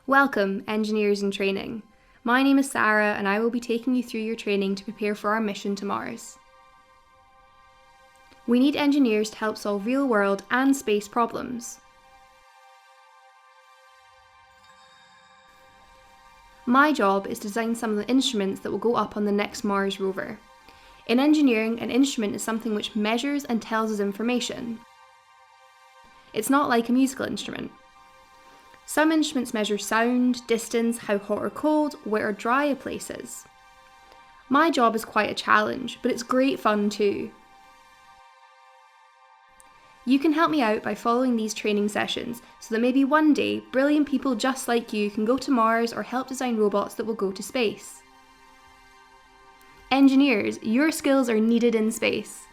Welcome, engineers in training. My name is Sara and I will be taking you through your training to prepare for our mission to Mars. We need engineers to help solve real-world and space problems. My job is to design some of the instruments that will go up on the next Mars rover. In engineering, an instrument is something which measures and tells us information. It's not like a musical instrument. Some instruments measure sound, distance, how hot or cold, wet or dry a place is. My job is quite a challenge, but it's great fun too. You can help me out by following these training sessions so that maybe one day brilliant people just like you can go to Mars or help design robots that will go to space. Engineers, your skills are needed in space.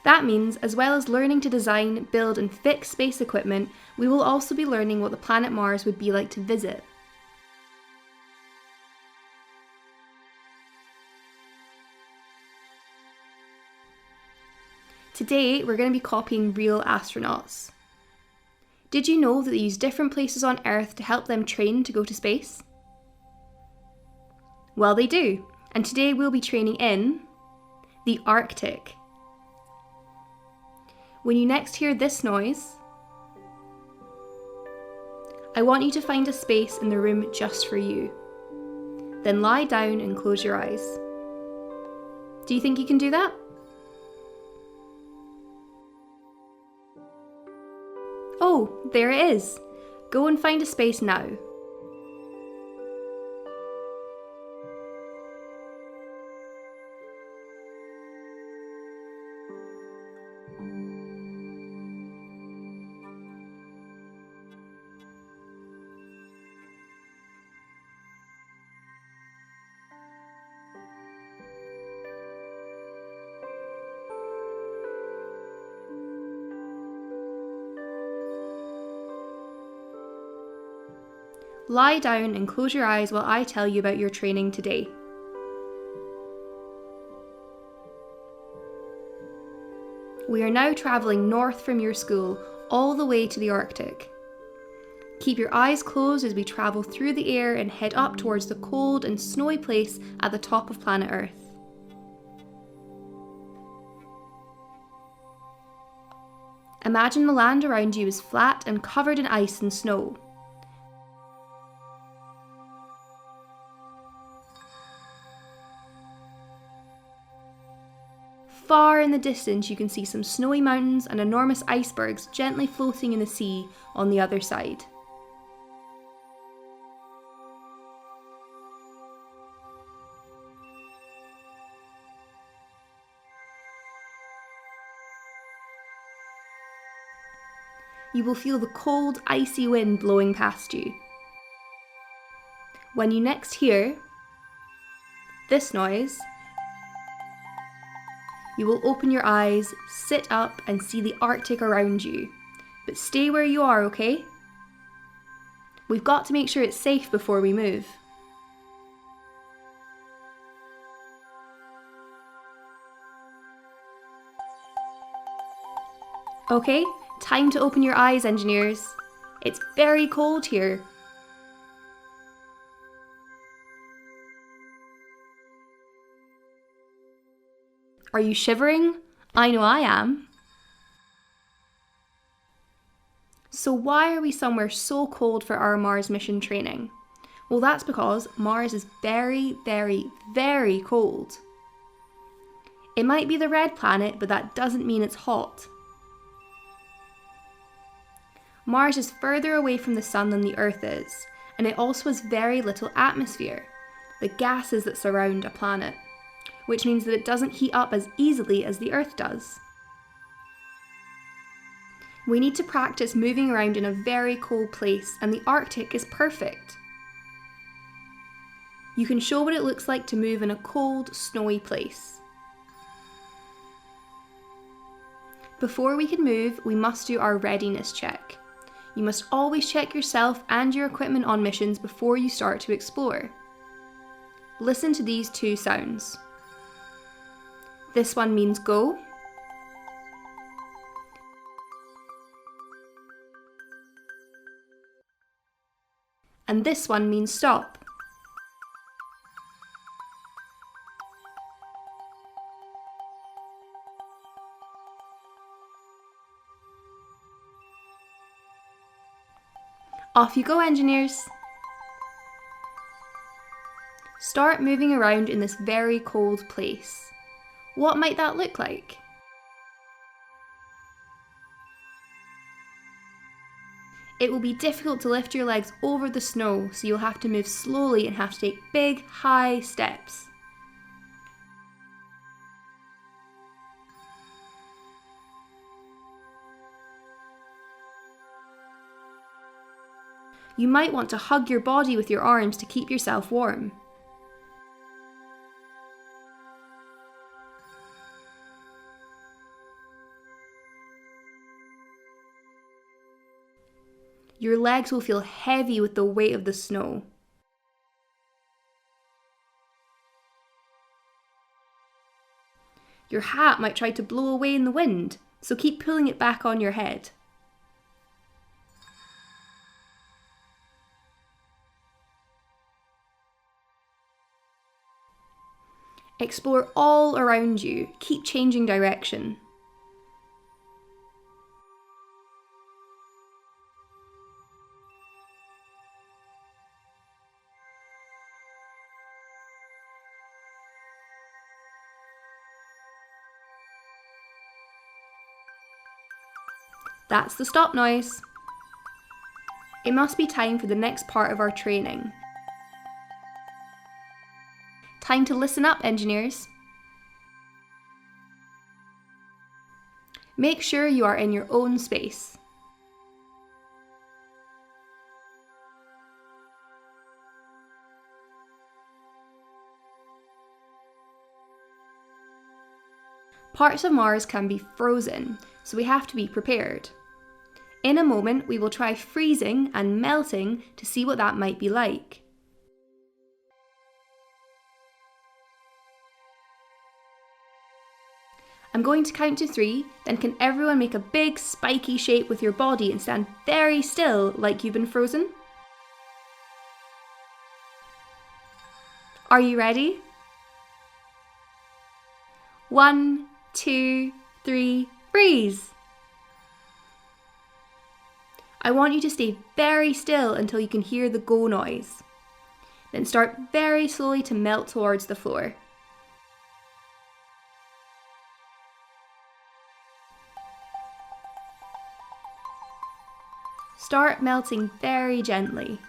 That means, as well as learning to design, build and fix space equipment, we will also be learning what the planet Mars would be like to visit. Today, we're going to be copying real astronauts. Did you know that they use different places on Earth to help them train to go to space? Well, they do, and today we'll be training in the Arctic. When you next hear this noise, I want you to find a space in the room just for you. Then lie down and close your eyes. Do you think you can do that? Oh, there it is. Go and find a space now. Lie down and close your eyes while I tell you about your training today. We are now travelling north from your school all the way to the Arctic. Keep your eyes closed as we travel through the air and head up towards the cold and snowy place at the top of planet Earth. Imagine the land around you is flat and covered in ice and snow. Far in the distance you can see some snowy mountains and enormous icebergs gently floating in the sea on the other side. You will feel the cold, icy wind blowing past you. When you next hear this noise, you will open your eyes, sit up and see the Arctic around you. But stay where you are, okay? We've got to make sure it's safe before we move. Okay, time to open your eyes, engineers. It's very cold here. Are you shivering? I know I am. So why are we somewhere so cold for our Mars mission training? Well, that's because Mars is very, very, very cold. It might be the red planet, but that doesn't mean it's hot. Mars is further away from the sun than the Earth is, and it also has very little atmosphere, the gases that surround a planet, which means that it doesn't heat up as easily as the Earth does. We need to practice moving around in a very cold place, and the Arctic is perfect. You can show what it looks like to move in a cold, snowy place. Before we can move, we must do our readiness check. You must always check yourself and your equipment on missions before you start to explore. Listen to these two sounds. This one means go. and this one means stop. Off you go, engineers! Start moving around in this very cold place. What might that look like? It will be difficult to lift your legs over the snow, so you'll have to move slowly and have to take big, high steps. You might want to hug your body with your arms to keep yourself warm. Your legs will feel heavy with the weight of the snow. Your hat might try to blow away in the wind, so keep pulling it back on your head. Explore all around you, keep changing direction. That's the stop noise. It must be time for the next part of our training. Time to listen up, engineers. Make sure you are in your own space. Parts of Mars can be frozen, so we have to be prepared. In a moment, we will try freezing and melting to see what that might be like. I'm going to count to 3, then can everyone make a big spiky shape with your body and stand very still like you've been frozen? Are you ready? 1, 2, 3, freeze! I want you to stay very still until you can hear the go noise. Then start very slowly to melt towards the floor. Start melting very gently.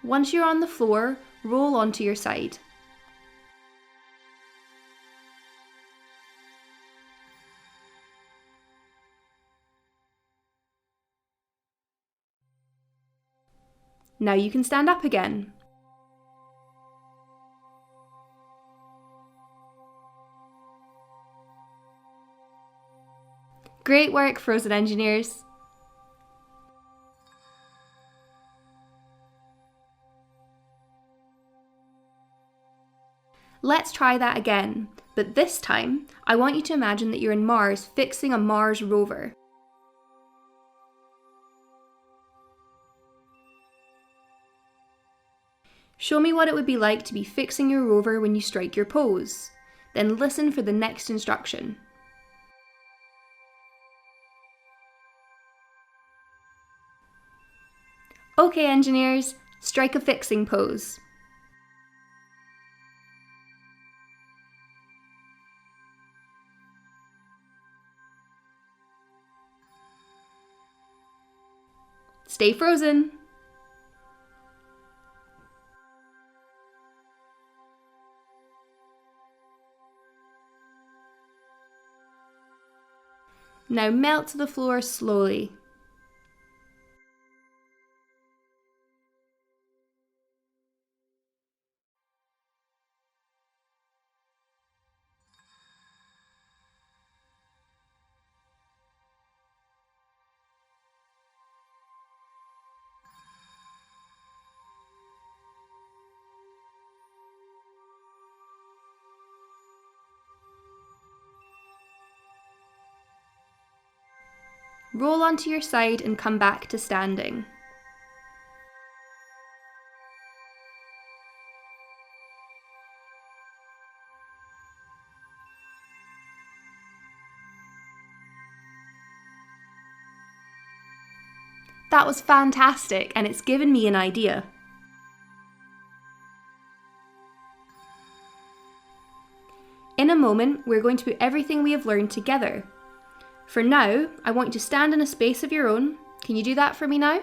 Once you're on the floor, roll onto your side. Now you can stand up again. Great work, frozen engineers! Let's try that again, but this time, I want you to imagine that you're in Mars fixing a Mars rover. Show me what it would be like to be fixing your rover when you strike your pose. Then listen for the next instruction. Okay, engineers, strike a fixing pose. Stay frozen. Now melt to the floor slowly. Roll onto your side and come back to standing. That was fantastic, and it's given me an idea. In a moment, we're going to put everything we have learned together. For now, I want you to stand in a space of your own. Can you do that for me now?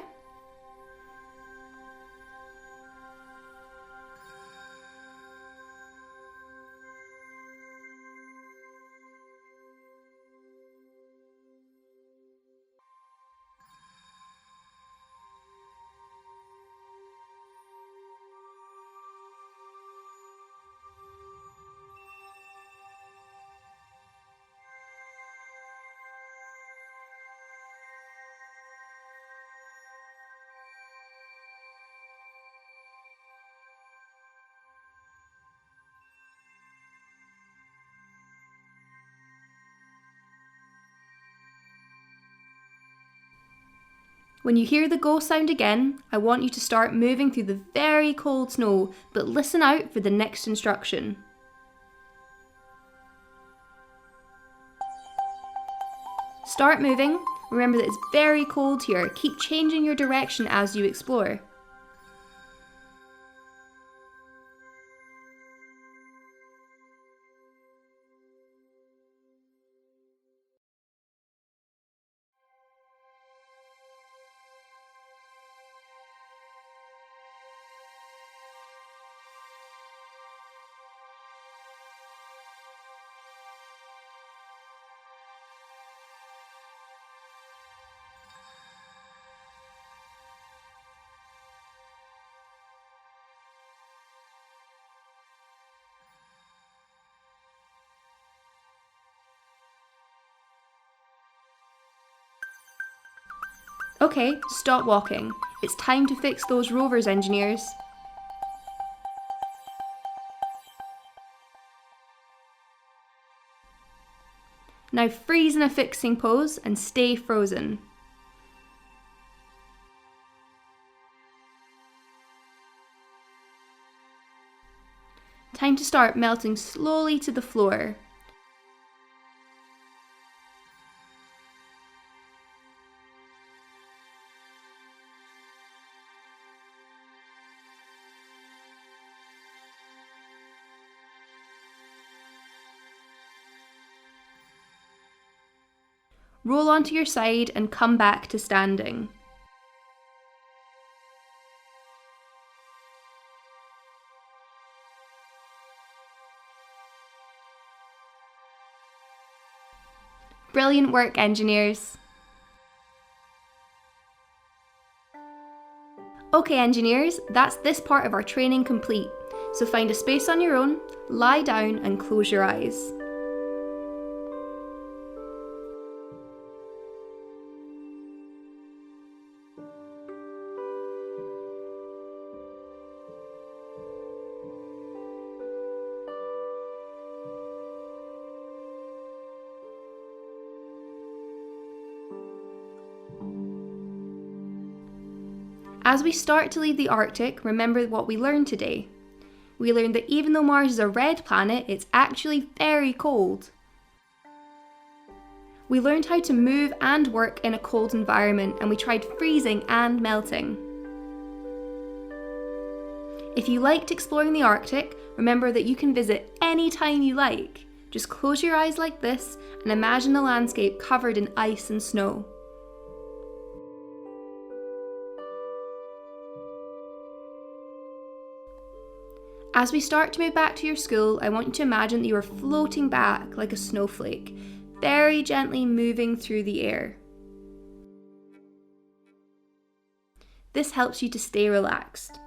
When you hear the go sound again, I want you to start moving through the very cold snow, but listen out for the next instruction. Start moving. Remember that it's very cold here. Keep changing your direction as you explore. Okay, stop walking. It's time to fix those rovers, engineers. Now freeze in a fixing pose and stay frozen. Time to start melting slowly to the floor. Roll onto your side and come back to standing. Brilliant work, engineers. Okay, engineers, that's this part of our training complete. So find a space on your own, lie down and close your eyes. As we start to leave the Arctic, remember what we learned today. We learned that even though Mars is a red planet, it's actually very cold. We learned how to move and work in a cold environment, and we tried freezing and melting. If you liked exploring the Arctic, remember that you can visit any time you like. Just close your eyes like this and imagine the landscape covered in ice and snow. As we start to move back to your school, I want you to imagine that you are floating back like a snowflake, very gently moving through the air. This helps you to stay relaxed.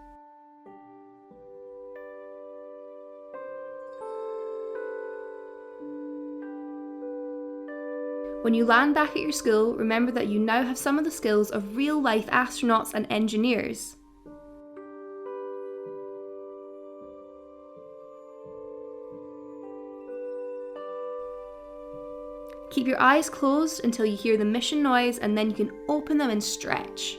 When you land back at your school, remember that you now have some of the skills of real-life astronauts and engineers. Keep your eyes closed until you hear the mission noise, and then you can open them and stretch.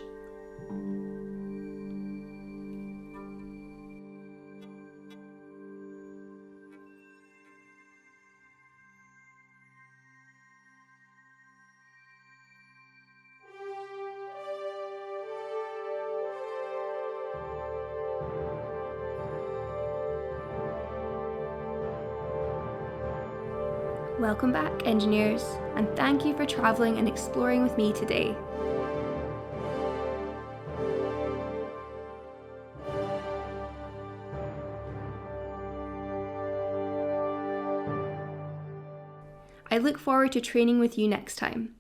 Welcome back, engineers, and thank you for travelling and exploring with me today. I look forward to training with you next time.